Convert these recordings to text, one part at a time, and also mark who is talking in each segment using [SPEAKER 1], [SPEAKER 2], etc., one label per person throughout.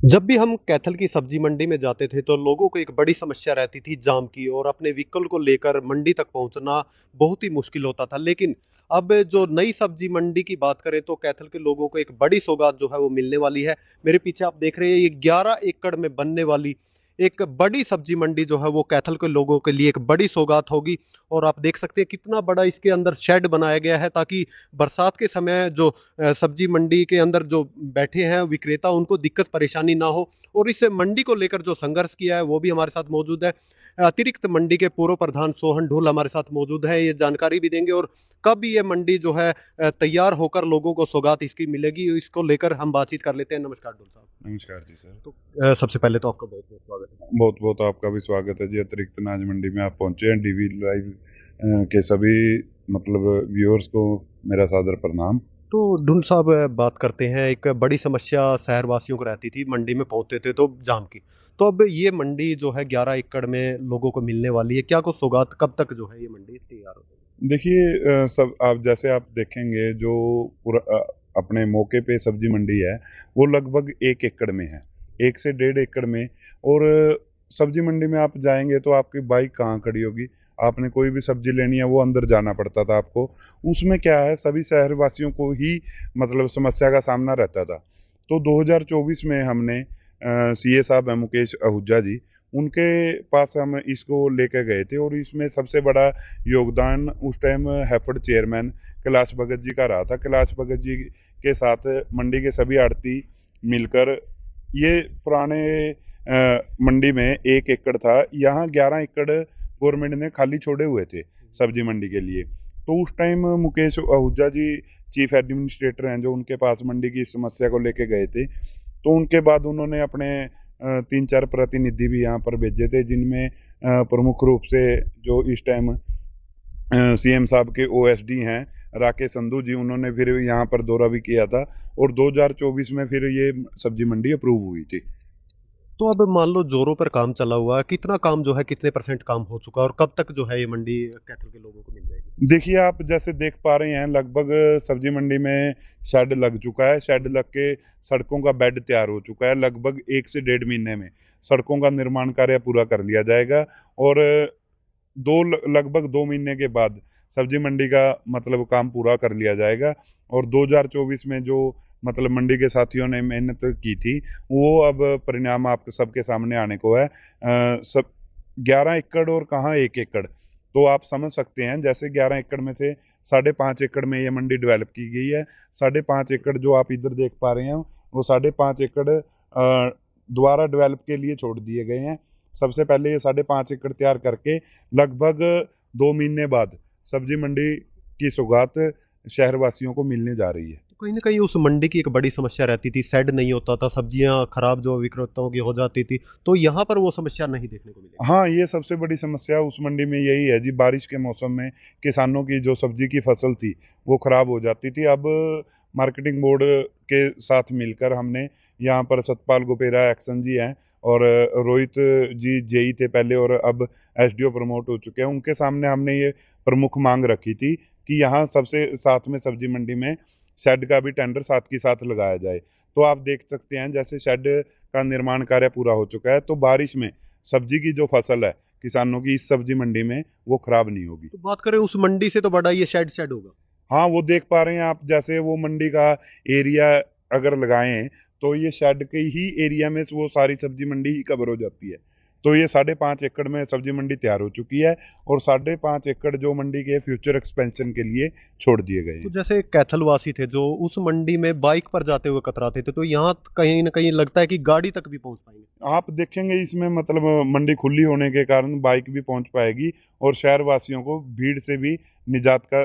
[SPEAKER 1] जब भी हम कैथल की सब्जी मंडी में जाते थे तो लोगों को एक बड़ी समस्या रहती थी जाम की और अपने व्हीकल को लेकर मंडी तक पहुंचना बहुत ही मुश्किल होता था। लेकिन अब जो नई सब्जी मंडी की बात करें तो कैथल के लोगों को एक बड़ी सौगात जो है वो मिलने वाली है। मेरे पीछे आप देख रहे हैं ये 11 एकड़ में बनने वाली एक बड़ी सब्जी मंडी जो है वो कैथल के लोगों के लिए एक बड़ी सौगात होगी। और आप देख सकते हैं कितना बड़ा इसके अंदर शेड बनाया गया है ताकि बरसात के समय जो सब्जी मंडी के अंदर जो बैठे हैं विक्रेता उनको दिक्कत परेशानी ना हो। और इस मंडी को लेकर जो संघर्ष किया है वो भी हमारे साथ मौजूद है। अतिरिक्त मंडी के पूर्व प्रधान सोहन ढूल हमारे साथ मौजूद है, ये जानकारी भी देंगे और कब ये मंडी जो है तैयार होकर लोगों को सौगात इसकी मिलेगी इसको लेकर हम बातचीत कर लेते हैं। नमस्कार ढूल साहब।
[SPEAKER 2] नमस्कार जी सर।
[SPEAKER 1] तो सबसे पहले तो आपका बहुत बहुत स्वागत है।
[SPEAKER 2] बहुत बहुत आपका भी स्वागत है जी। अतिरिक्त अनाज मंडी में आप पहुंचे हैं। डीवी लाइव के सभी व्यूअर्स को मेरा सादर प्रणाम।
[SPEAKER 1] तो ढूंढ साहब बात करते हैं, एक बड़ी समस्या शहरवासियों को रहती थी मंडी में पहुंचते थे तो जाम की। तो अब ये मंडी जो है 11 एकड़ में लोगों को मिलने वाली है, क्या कुछ सौगात कब तक जो है ये मंडी तैयार हो जाएगी?
[SPEAKER 2] देखिए सब आप जैसे आप देखेंगे जो पूरा अपने मौके पे सब्जी मंडी है वो लगभग 1 एकड़ में है, 1 से 1.5 एकड़ में। और सब्जी मंडी में आप जाएंगे तो आपकी बाइक कहाँ खड़ी होगी, आपने कोई भी सब्जी लेनी है वो अंदर जाना पड़ता था आपको। उसमें क्या है, सभी शहरवासियों को ही समस्या का सामना रहता था। तो 2024 में हमने सीए साहब हैं मुकेश आहूजा जी, उनके पास हम इसको लेके गए थे। और इसमें सबसे बड़ा योगदान उस टाइम हैफर्ड चेयरमैन कैलाश भगत जी का रहा था। कैलाश भगत जी के साथ मंडी के सभी आड़ती मिलकर ये पुराने मंडी में 1 एकड़ था, यहाँ 11 एकड़ गवर्नमेंट ने खाली छोड़े हुए थे सब्जी मंडी के लिए। तो उस टाइम मुकेश आहूजा जी चीफ एडमिनिस्ट्रेटर हैं जो उनके पास मंडी की इस समस्या को लेके गए थे। तो उनके बाद उन्होंने अपने 3-4 प्रतिनिधि भी यहाँ पर भेजे थे, जिनमें प्रमुख रूप से जो इस टाइम सीएम साहब के ओएसडी हैं राकेश संधू जी, उन्होंने फिर यहाँ पर दौरा भी किया था। और 2024 में फिर ये सब्जी मंडी अप्रूव हुई थी।
[SPEAKER 1] तो अब मान लो जोरों पर काम चला हुआ है, कितना काम जो है कितने परसेंट काम हो चुका है और कब तक जो है ये मंडी कैथल के लोगों को मिल जाएगी?
[SPEAKER 2] देखिए आप जैसे देख पा रहे हैं, लगभग सब्जी मंडी में शेड लग चुका है। शेड लग के सड़कों का बेड तैयार हो चुका है। लगभग 1 से 1.5 महीने में सड़कों का निर्माण कार्य पूरा कर लिया जाएगा। और लगभग 2 महीने के बाद सब्जी मंडी का काम पूरा कर लिया जाएगा। और 2024 में जो मंडी के साथियों ने मेहनत की थी वो अब परिणाम आप सबके सामने आने को है। सब 11 एकड़ और कहाँ 1 एकड़, तो आप समझ सकते हैं। जैसे 11 एकड़ में से 5.5 एकड़ में ये मंडी डेवलप की गई है। 5.5 एकड़ जो आप इधर देख पा रहे हैं वो 5.5 एकड़ दोबारा डेवलप के लिए छोड़ दिए गए हैं। सबसे पहले ये 5.5 एकड़ तैयार करके लगभग 2 महीने बाद सब्जी मंडी की सौगात शहरवासियों को मिलने जा रही है।
[SPEAKER 1] तो कहीं न कहीं उस मंडी की एक बड़ी समस्या रहती थी, शेड नहीं होता था, सब्जियाँ खराब जो विक्रेताओं की हो जाती थी, तो यहाँ पर वो समस्या नहीं देखने को मिलेगी।
[SPEAKER 2] हाँ, ये सबसे बड़ी समस्या उस मंडी में यही है जी। बारिश के मौसम में किसानों की जो सब्जी की फसल थी वो खराब हो जाती थी। अब मार्केटिंग बोर्ड के साथ मिलकर हमने यहाँ पर सतपाल गोपेरा एक्सन जी हैं और रोहित जी जेई थे पहले और अब एसडीओ प्रमोट हो चुके हैं। उनके सामने हमने ये प्रमुख मांग रखी थी कि यहाँ सबसे साथ में सब्जी मंडी में शेड का भी टेंडर साथ के साथ लगाया जाए। तो आप देख सकते हैं जैसे शेड का निर्माण कार्य पूरा हो चुका है, तो बारिश में सब्जी की जो फसल है किसानों की इस सब्जी मंडी में वो खराब नहीं होगी।
[SPEAKER 1] तो बात करें उस मंडी से तो बड़ा ये शेड होगा।
[SPEAKER 2] हाँ, वो देख पा रहे हैं आप, जैसे वो मंडी का एरिया अगर लगाएं तो ये शेड के ही एरिया में वो सारी सब्जी मंडी ही कवर हो जाती है। तो ये 5.5 एकड़ में सब्जी मंडी तैयार हो चुकी है और 5.5 एकड़ जो मंडी के फ्यूचर एक्सपेंशन के लिए छोड़ दिए गए
[SPEAKER 1] तो
[SPEAKER 2] हैं।
[SPEAKER 1] जैसे कैथल वासी थे जो उस मंडी में बाइक पर जाते हुए कतराते थे, तो यहाँ कहीं न कहीं लगता है कि गाड़ी तक भी पहुँच पाएँगे।
[SPEAKER 2] आप देखेंगे इसमें मंडी खुली होने के कारण बाइक भी पहुंच पाएगी और शहर वासियों को भीड़ से भी निजात का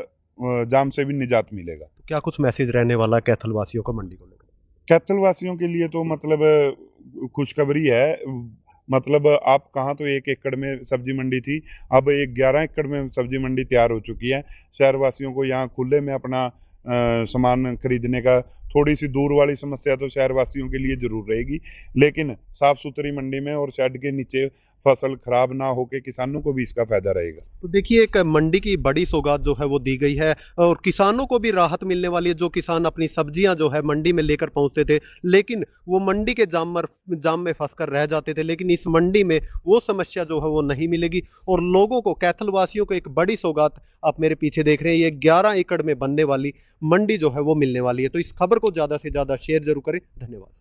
[SPEAKER 2] जाम से भी निजात मिलेगा।
[SPEAKER 1] तो क्या कुछ मैसेज रहने वाला है कैथल वासियों को मंडी को लेकर?
[SPEAKER 2] कैथल वासियों के लिए तो खुशखबरी है। आप कहाँ तो 1 एकड़ में सब्जी मंडी थी, अब एक 11 एकड़ में सब्जी मंडी तैयार हो चुकी है। शहर वासियों को यहाँ खुले में अपना सामान खरीदने का थोड़ी सी दूर वाली समस्या तो शहर वासियों के लिए जरूर रहेगी, लेकिन साफ सुथरी मंडी में और शेड के नीचे फसल खराब ना होके किसानों को भी इसका फायदा रहेगा।
[SPEAKER 1] तो देखिए एक मंडी की बड़ी सौगात जो है वो दी गई है और किसानों को भी राहत मिलने वाली है। जो किसान अपनी सब्जियां जो है मंडी में लेकर पहुंचते थे, लेकिन वो मंडी के जाम में फंस कर रह जाते थे, लेकिन इस मंडी में वो समस्या जो है वो नहीं मिलेगी। और लोगों को, कैथल वासियों को एक बड़ी सौगात आप मेरे पीछे देख रहे हैं, ये 11 एकड़ में बनने वाली मंडी जो है वो मिलने वाली है। तो इस खबर को ज़्यादा से ज़्यादा शेयर जरूर करें। धन्यवाद।